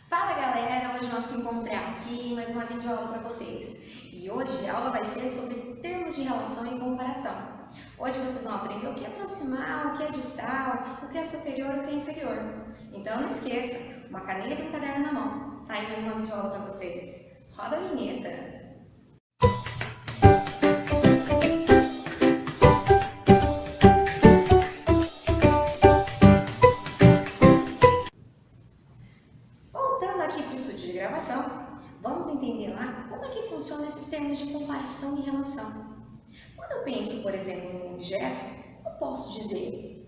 Fala galera, hoje nós nos encontramos aqui em mais uma videoaula para vocês. E hoje a aula vai ser sobre termos de relação e comparação. Hoje vocês vão aprender o que é proximal, o que é distal, o que é superior e o que é inferior. Então não esqueça, uma caneta e um caderno na mão. Tá aí mais uma videoaula para vocês. Roda a vinheta! Voltando aqui para o estúdio de gravação, vamos entender lá como é que funcionam esses termos de comparação e relação. Quando eu penso, por exemplo, num objeto, eu posso dizer,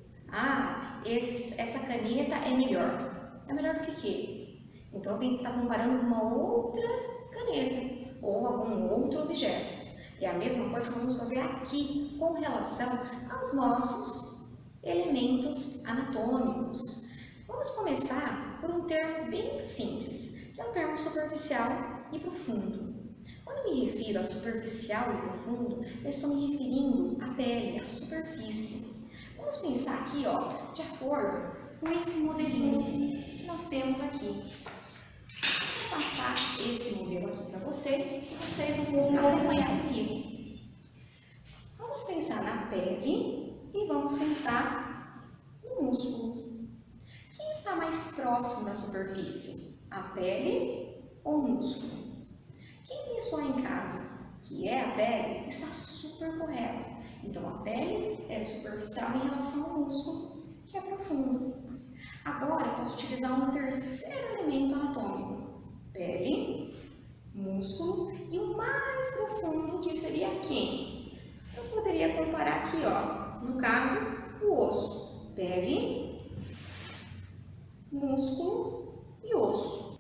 essa caneta é melhor. É melhor do que quê? Então eu tenho que estar comparando com uma outra caneta ou algum outro objeto. E a mesma coisa que nós vamos fazer aqui com relação aos nossos elementos anatômicos. Vamos começar por um termo bem simples, que é o termo superficial e profundo. Quando eu me refiro a superficial e profundo, eu estou me referindo à pele, à superfície. Vamos pensar aqui, de acordo com esse modelinho que nós temos aqui. Vou passar esse modelo aqui para vocês e vocês vão acompanhar comigo. Vamos pensar na pele e vamos pensar no músculo. Quem está mais próximo da superfície? A pele ou o músculo? Quem pensou em casa que é a pele está super correto. Então a pele é superficial em relação ao músculo, que é profundo. Agora eu posso utilizar um terceiro elemento anatômico: pele, músculo e o mais profundo, que seria quem? Eu poderia comparar aqui, no caso, o osso. Pele, músculo e osso.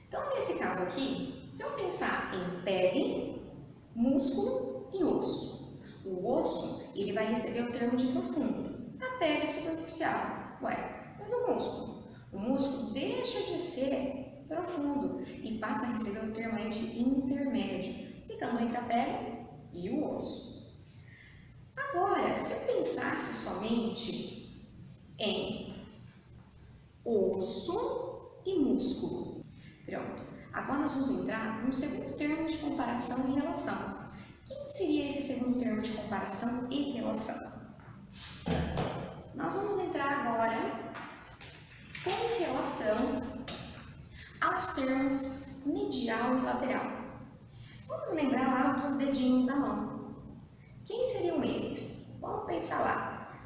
Então, nesse caso aqui, se eu pensar em pele, músculo e osso, o osso ele vai receber o termo de profundo, a pele é superficial. Mas o músculo? O músculo deixa de ser profundo e passa a receber o termo aí de intermédio, ficando entre a pele e o osso. Agora, se eu pensasse somente em osso e músculo. Pronto. Agora nós vamos entrar no segundo termo de comparação e relação. Quem seria esse segundo termo de comparação e relação? Nós vamos entrar agora com relação aos termos medial e lateral. Vamos lembrar lá os 2 dedinhos da mão. Quem seriam eles? Vamos pensar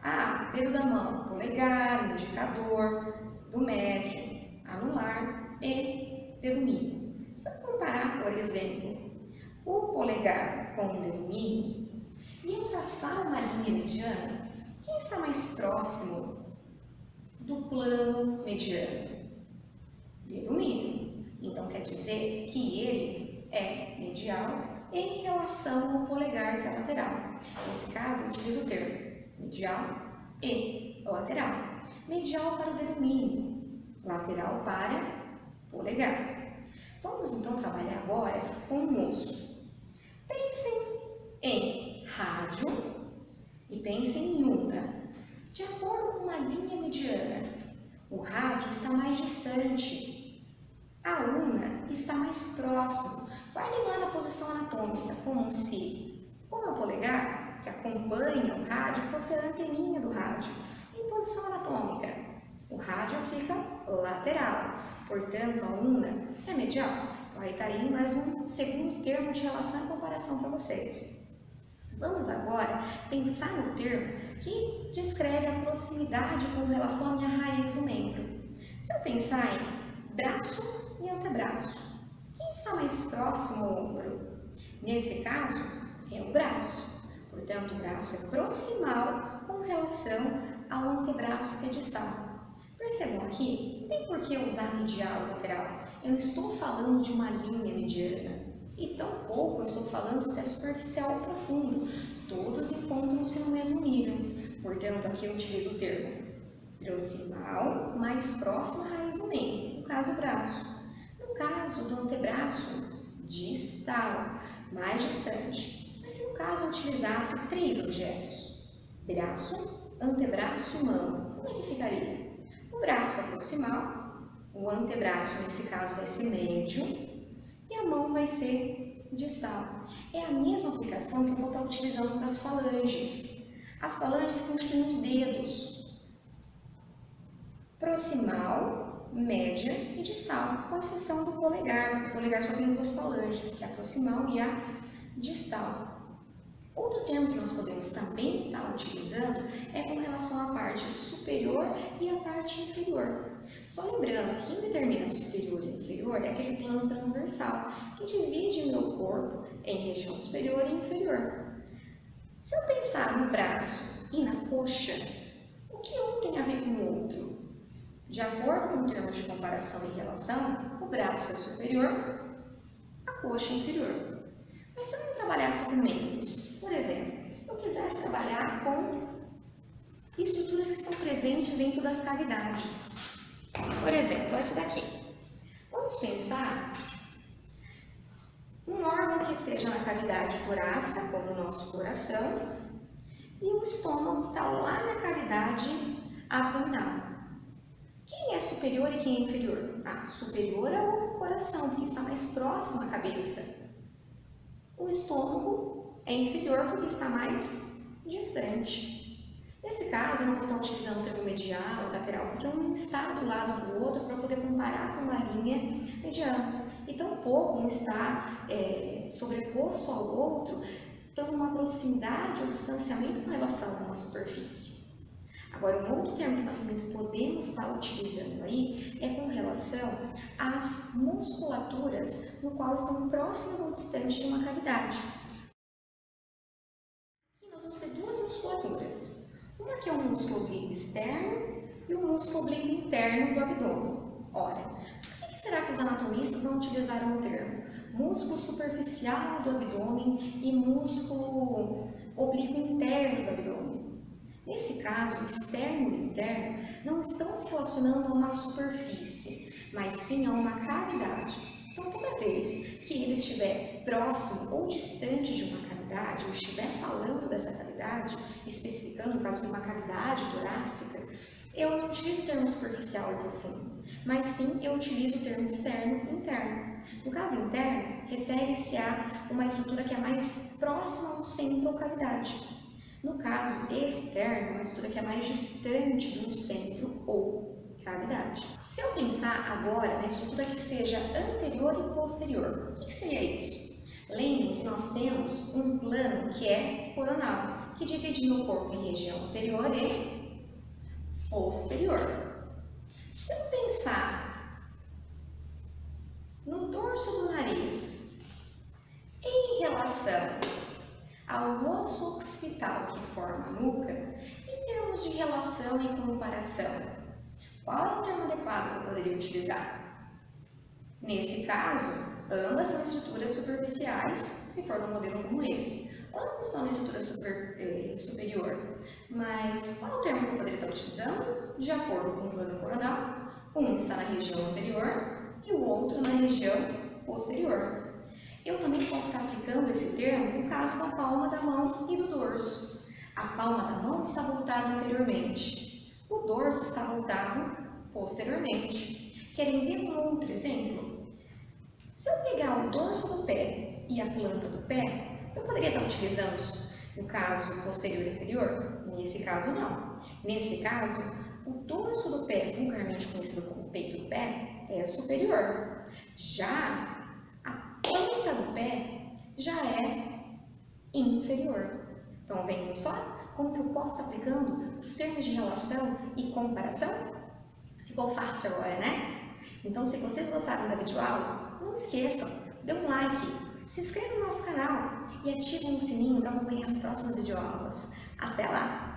lá. Dedo da mão, polegar, indicador, do médio, anular e dedo mínimo. Se eu comparar, por exemplo, o polegar com o dedo mínimo e eu traçar uma linha mediana, quem está mais próximo do plano mediano? Dedo mínimo. Então quer dizer que ele é medial em relação ao polegar, que é lateral. Nesse caso, eu utilizo o termo medial e lateral. Medial para o dedo mínimo, lateral para polegar. Vamos então trabalhar agora com o osso. Pensem em rádio e pensem em una. De acordo com uma linha mediana, o rádio está mais distante, a una está mais próximo. Guardem lá na posição anatômica, como é o polegar, que acompanha o rádio, fosse a anteninha do rádio. Em posição anatômica, o rádio fica lateral, portanto a una é medial. Então aí está aí mais um segundo termo de relação e comparação para vocês. Vamos agora pensar no termo que descreve a proximidade com relação à minha raiz do membro. Se eu pensar em braço e antebraço, quem está mais próximo ao ombro? Nesse caso, é o braço. Portanto, o braço é proximal com relação ao antebraço, que é distal. Percebam aqui, não tem por que usar medial ou lateral. Eu não estou falando de uma linha mediana. E tampouco eu estou falando se é superficial ou profundo. Todos encontram-se no mesmo nível. Portanto, aqui eu utilizo o termo proximal, mais próximo à raiz do membro, no caso, o braço. No caso do antebraço, distal, mais distante. Mas se no caso eu utilizasse 3 objetos, braço, antebraço, mão, como é que ficaria? O braço é proximal, O antebraço, nesse caso, vai ser médio e a mão vai ser distal. É a mesma aplicação que eu vou estar utilizando para as falanges. As falanges constituem os dedos proximal, média e distal, com exceção do polegar, porque o polegar só tem duas falanges, que é a proximal e a distal. Outro termo que nós podemos também estar utilizando é com relação à parte superior e à parte inferior. Só lembrando que quem determina superior e inferior é aquele plano transversal, que divide o meu corpo em região superior e inferior. Se eu pensar no braço e na coxa, o que um tem a ver com o outro? De acordo com o termo de comparação e relação, o braço é superior, a coxa é inferior. Mas se eu não trabalhasse com membros, por exemplo, eu quisesse trabalhar com estruturas que estão presentes dentro das cavidades. Por exemplo, essa daqui. Vamos pensar num órgão que esteja na cavidade torácica, como o nosso coração, e o estômago que está lá na cavidade abdominal. Quem é superior e quem é inferior? Superior é o coração, porque está mais próximo à cabeça. O estômago é inferior porque está mais distante. Nesse caso, eu não vou estar utilizando o termo medial ou lateral, porque um está do lado do outro para poder comparar com uma linha mediana. E tampouco um está sobreposto ao outro, dando uma proximidade ou distanciamento com relação a uma superfície. Agora, um outro termo que nós também podemos estar utilizando aí é com relação às musculaturas no qual estão próximas ou distantes de uma cavidade. Aqui nós vamos ter duas musculaturas. Uma que é o músculo oblíquo externo e o músculo oblíquo interno do abdômen. Ora, por que será que os anatomistas não utilizaram o termo músculo superficial do abdômen e músculo oblíquo interno do abdômen? Nesse caso, o externo e o interno não estão se relacionando a uma superfície, mas sim a uma cavidade. Então, toda vez que ele estiver próximo ou distante de uma cavidade, ou estiver falando dessa cavidade, especificando no caso de uma cavidade torácica, eu não utilizo o termo superficial e profundo, mas sim eu utilizo o termo externo e interno. No caso interno, refere-se a uma estrutura que é mais próxima ao centro ou cavidade. No caso externo, uma estrutura que é mais distante de um centro ou cavidade. Se eu pensar agora na estrutura que seja anterior e posterior, o que seria isso? Lembrem que nós temos um plano que é coronal, que divide o corpo em região anterior e posterior. Se eu pensar no dorso do nariz em relação ao osso occipital que forma a nuca, em termos de relação e comparação, qual é o termo adequado que eu poderia utilizar? Nesse caso, ambas são estruturas superficiais, se for um modelo como esse. Ambos estão na estrutura superior, mas qual é o termo que eu poderia estar utilizando? De acordo com o plano coronal, um está na região anterior e o outro na região posterior. Eu também posso estar aplicando esse termo no caso da palma da mão e do dorso. A palma da mão está voltada anteriormente, o dorso está voltado posteriormente. Querem ver um outro exemplo? Se eu pegar o dorso do pé e a planta do pé, eu poderia estar utilizando no caso posterior e anterior? Nesse caso, não. Nesse caso, o dorso do pé, vulgarmente conhecido como peito do pé, é superior. Já a planta do pé já é inferior. Então, vendo só como que eu posso estar aplicando os termos de relação e comparação? Ficou fácil agora, né? Então, se vocês gostaram da videoaula, não esqueçam, dê um like, se inscreva no nosso canal e ative o sininho para acompanhar as próximas videoaulas. Até lá!